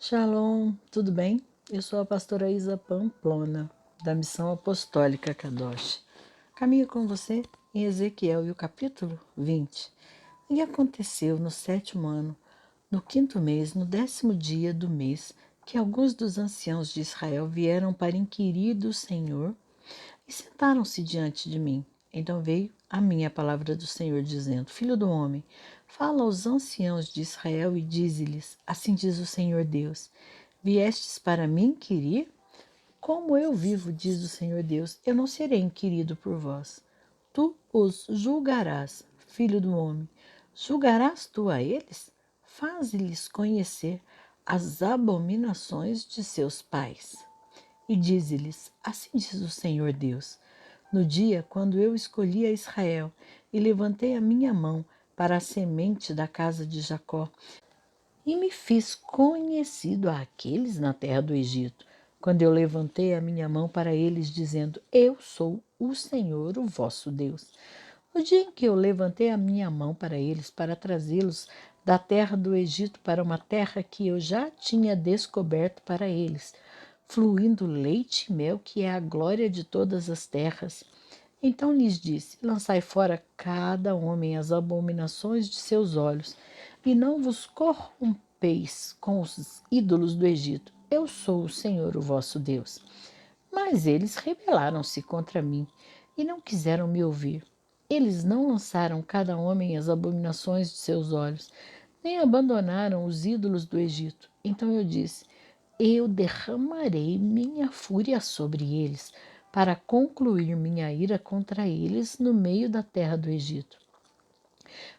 Shalom, tudo bem? Eu sou a pastora Isa Pamplona, da Missão Apostólica Kadosh. Caminho com você em Ezequiel e o capítulo 20. E aconteceu no 7º ano, no 5º mês, no 10º dia do mês, que alguns dos anciãos de Israel vieram para inquirir do Senhor e sentaram-se diante de mim. Então veio a mim a palavra do Senhor, dizendo: Filho do homem, fala aos anciãos de Israel e dize-lhes: Assim diz o Senhor Deus: Viestes para me inquirir? Como eu vivo, diz o Senhor Deus, eu não serei inquirido por vós. Tu os julgarás, filho do homem. Julgarás tu a eles? Faze-lhes conhecer as abominações de seus pais. E dize-lhes: Assim diz o Senhor Deus: No dia quando eu escolhi a Israel e levantei a minha mão para a semente da casa de Jacó, e me fiz conhecido àqueles na terra do Egito, quando eu levantei a minha mão para eles, dizendo: Eu sou o Senhor, o vosso Deus. No dia em que eu levantei a minha mão para eles, para trazê-los da terra do Egito para uma terra que eu já tinha descoberto para eles, fluindo leite e mel, que é a glória de todas as terras. Então lhes disse: Lançai fora cada homem as abominações de seus olhos, e não vos corrompeis com os ídolos do Egito. Eu sou o Senhor, o vosso Deus. Mas eles rebelaram-se contra mim e não quiseram me ouvir. Eles não lançaram cada homem as abominações de seus olhos, nem abandonaram os ídolos do Egito. Então eu disse: Eu derramarei minha fúria sobre eles, para concluir minha ira contra eles no meio da terra do Egito.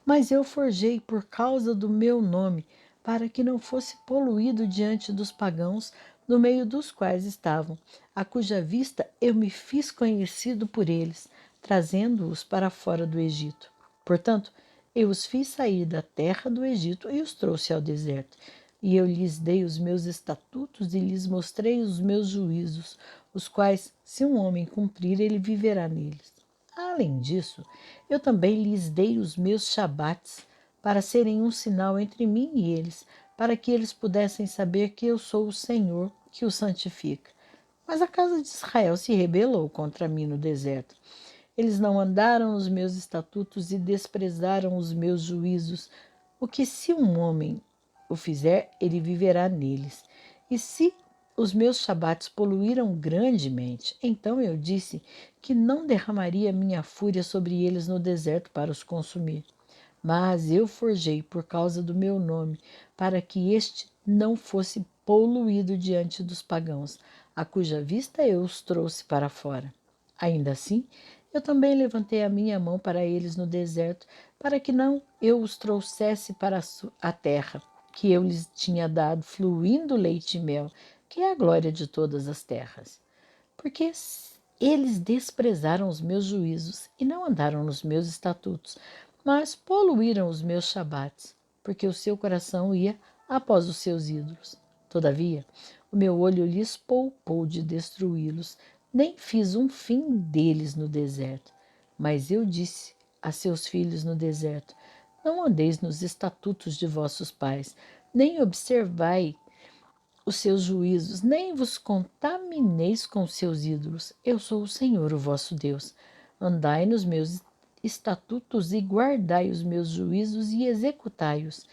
Mas eu forjei por causa do meu nome, para que não fosse poluído diante dos pagãos, no meio dos quais estavam, a cuja vista eu me fiz conhecido por eles, trazendo-os para fora do Egito. Portanto, eu os fiz sair da terra do Egito e os trouxe ao deserto. E eu lhes dei os meus estatutos e lhes mostrei os meus juízos, os quais, se um homem cumprir, ele viverá neles. Além disso, eu também lhes dei os meus shabates para serem um sinal entre mim e eles, para que eles pudessem saber que eu sou o Senhor que os santifica. Mas a casa de Israel se rebelou contra mim no deserto. Eles não andaram nos meus estatutos e desprezaram os meus juízos. O que se um homem o fizer, ele viverá neles. E se os meus shabates poluíram grandemente, então eu disse que não derramaria minha fúria sobre eles no deserto para os consumir. Mas eu forjei por causa do meu nome, para que este não fosse poluído diante dos pagãos, a cuja vista eu os trouxe para fora. Ainda assim, eu também levantei a minha mão para eles no deserto, para que não eu os trouxesse para a terra, que eu lhes tinha dado, fluindo leite e mel, que é a glória de todas as terras. Porque eles desprezaram os meus juízos e não andaram nos meus estatutos, mas poluíram os meus shabates, porque o seu coração ia após os seus ídolos. Todavia, o meu olho lhes poupou de destruí-los, nem fiz um fim deles no deserto. Mas eu disse a seus filhos no deserto: Não andeis nos estatutos de vossos pais, nem observai os seus juízos, nem vos contamineis com os seus ídolos. Eu sou o Senhor, o vosso Deus. Andai nos meus estatutos e guardai os meus juízos e executai-os,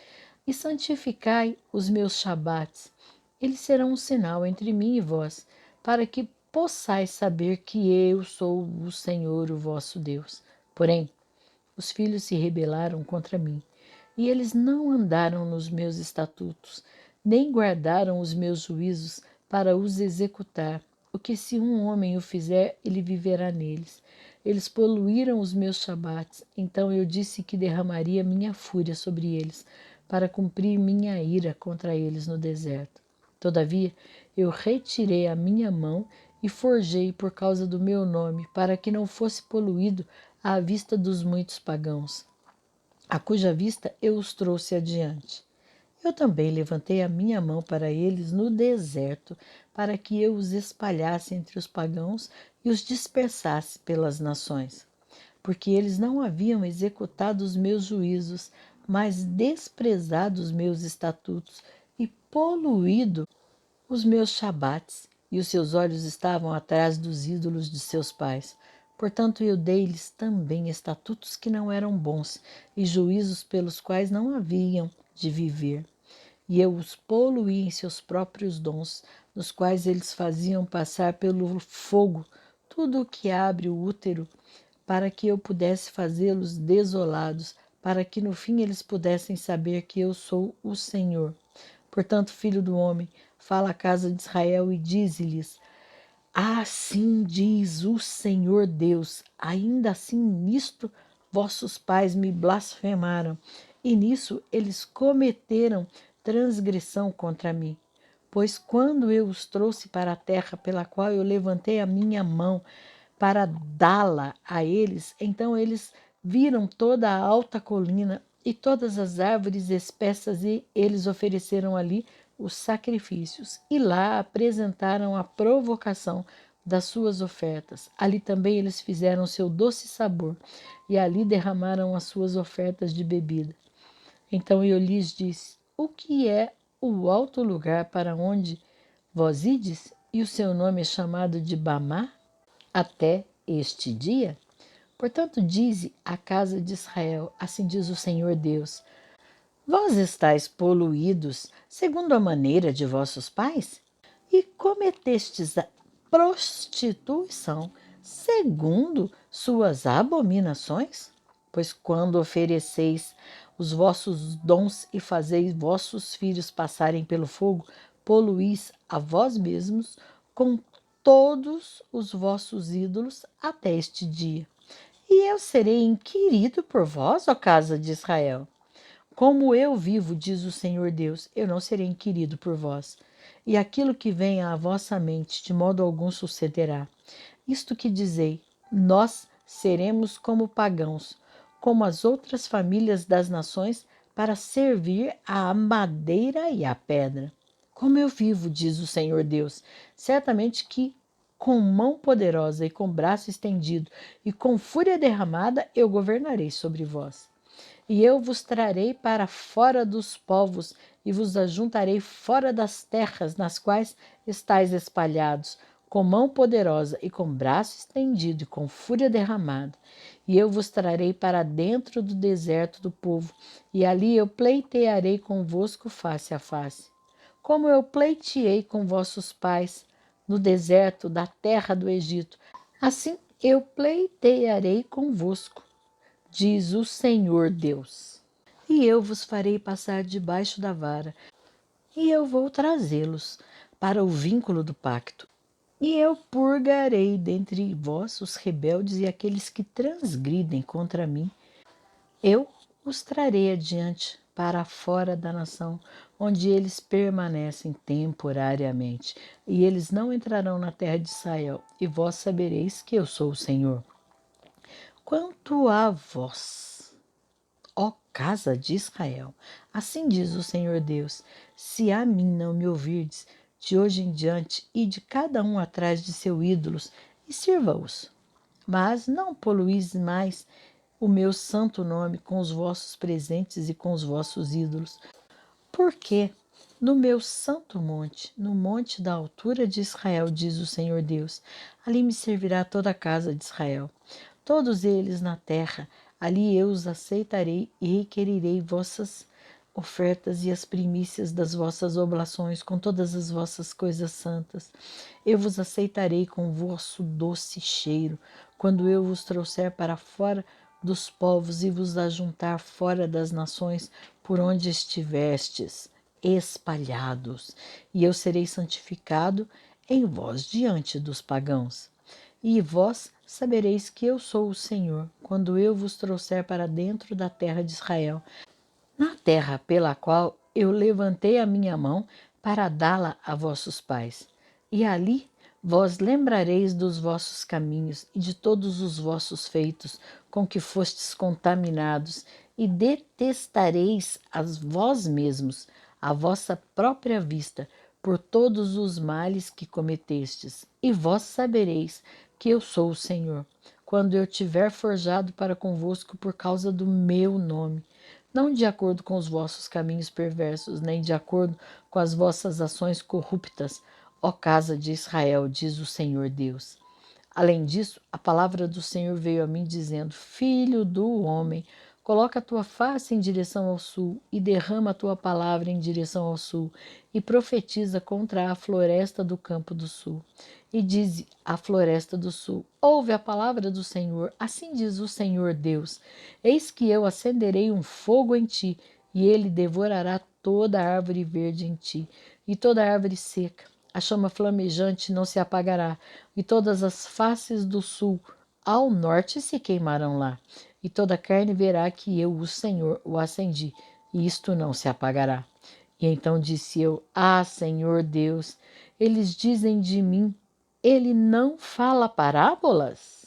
e santificai os meus shabates. Eles serão um sinal entre mim e vós, para que possais saber que eu sou o Senhor, o vosso Deus. Porém, os filhos se rebelaram contra mim, e eles não andaram nos meus estatutos, nem guardaram os meus juízos para os executar. O que se um homem o fizer, ele viverá neles. Eles poluíram os meus shabates, então eu disse que derramaria minha fúria sobre eles, para cumprir minha ira contra eles no deserto. Todavia, eu retirei a minha mão e forjei por causa do meu nome, para que não fosse poluído à vista dos muitos pagãos, a cuja vista eu os trouxe adiante. Eu também levantei a minha mão para eles no deserto, para que eu os espalhasse entre os pagãos e os dispersasse pelas nações, porque eles não haviam executado os meus juízos, mas desprezado os meus estatutos, e poluído os meus shabates, e os seus olhos estavam atrás dos ídolos de seus pais. Portanto, eu dei-lhes também estatutos que não eram bons, e juízos pelos quais não haviam de viver. E eu os poluí em seus próprios dons, nos quais eles faziam passar pelo fogo tudo o que abre o útero, para que eu pudesse fazê-los desolados, para que no fim eles pudessem saber que eu sou o Senhor. Portanto, filho do homem, fala à casa de Israel e dize-lhes: assim diz o Senhor Deus, ainda assim nisto vossos pais me blasfemaram, e nisso eles cometeram transgressão contra mim. Pois quando eu os trouxe para a terra pela qual eu levantei a minha mão para dá-la a eles, então eles viram toda a alta colina e todas as árvores espessas, e eles ofereceram ali os sacrifícios, e lá apresentaram a provocação das suas ofertas. Ali também eles fizeram seu doce sabor, e ali derramaram as suas ofertas de bebida. Então eu lhes disse: o que é o alto lugar para onde vós ides? E o seu nome é chamado de Bamá até este dia? Portanto, dize à casa de Israel: assim diz o Senhor Deus: vós estáis poluídos segundo a maneira de vossos pais, e cometestes a prostituição segundo suas abominações? Pois quando ofereceis os vossos dons e fazeis vossos filhos passarem pelo fogo, poluís a vós mesmos com todos os vossos ídolos até este dia. E eu serei inquirido por vós, ó casa de Israel. Como eu vivo, diz o Senhor Deus, eu não serei inquirido por vós. E aquilo que vem à vossa mente, de modo algum sucederá. Isto que dizei, nós seremos como pagãos, como as outras famílias das nações, para servir à madeira e à pedra. Como eu vivo, diz o Senhor Deus, certamente que com mão poderosa e com braço estendido e com fúria derramada eu governarei sobre vós. E eu vos trarei para fora dos povos e vos ajuntarei fora das terras nas quais estáis espalhados, com mão poderosa e com braço estendido e com fúria derramada. E eu vos trarei para dentro do deserto do povo, e ali eu pleitearei convosco face a face. Como eu pleiteei com vossos pais no deserto da terra do Egito, assim eu pleitearei convosco, diz o Senhor Deus. E eu vos farei passar debaixo da vara, e eu vou trazê-los para o vínculo do pacto. E eu purgarei dentre vós os rebeldes e aqueles que transgridem contra mim. Eu os trarei adiante para fora da nação, onde eles permanecem temporariamente, e eles não entrarão na terra de Israel, e vós sabereis que eu sou o Senhor. Quanto a vós, ó casa de Israel, assim diz o Senhor Deus: se a mim não me ouvirdes, de hoje em diante, ide cada um atrás de seus ídolos e sirva-os. Mas não poluís mais o meu santo nome com os vossos presentes e com os vossos ídolos. Porque no meu santo monte, no monte da altura de Israel, diz o Senhor Deus, ali me servirá toda a casa de Israel. Todos eles na terra, ali eu os aceitarei e requerirei vossas ofertas e as primícias das vossas oblações com todas as vossas coisas santas. Eu vos aceitarei com o vosso doce cheiro, quando eu vos trouxer para fora dos povos e vos ajuntar fora das nações por onde estivestes espalhados, e eu serei santificado em vós diante dos pagãos. E vós sabereis que eu sou o Senhor, quando eu vos trouxer para dentro da terra de Israel, na terra pela qual eu levantei a minha mão para dá-la a vossos pais. E ali vós lembrareis dos vossos caminhos e de todos os vossos feitos com que fostes contaminados, e detestareis a vós mesmos, a vossa própria vista, por todos os males que cometestes. E vós sabereis que eu sou o Senhor, quando eu tiver forjado para convosco por causa do meu nome, não de acordo com os vossos caminhos perversos, nem de acordo com as vossas ações corruptas, ó casa de Israel, diz o Senhor Deus. Além disso, a palavra do Senhor veio a mim dizendo: Filho do homem, coloca a tua face em direção ao sul e derrama a tua palavra em direção ao sul e profetiza contra a floresta do campo do sul. E diz à floresta do sul: Ouve a palavra do Senhor, assim diz o Senhor Deus: Eis que eu acenderei um fogo em ti, e ele devorará toda a árvore verde em ti, e toda a árvore seca. A chama flamejante não se apagará, e todas as faces do sul ao norte se queimarão lá. E toda a carne verá que eu, o Senhor, o acendi, e isto não se apagará. E então disse eu: Ah, Senhor Deus, eles dizem de mim, ele não fala parábolas?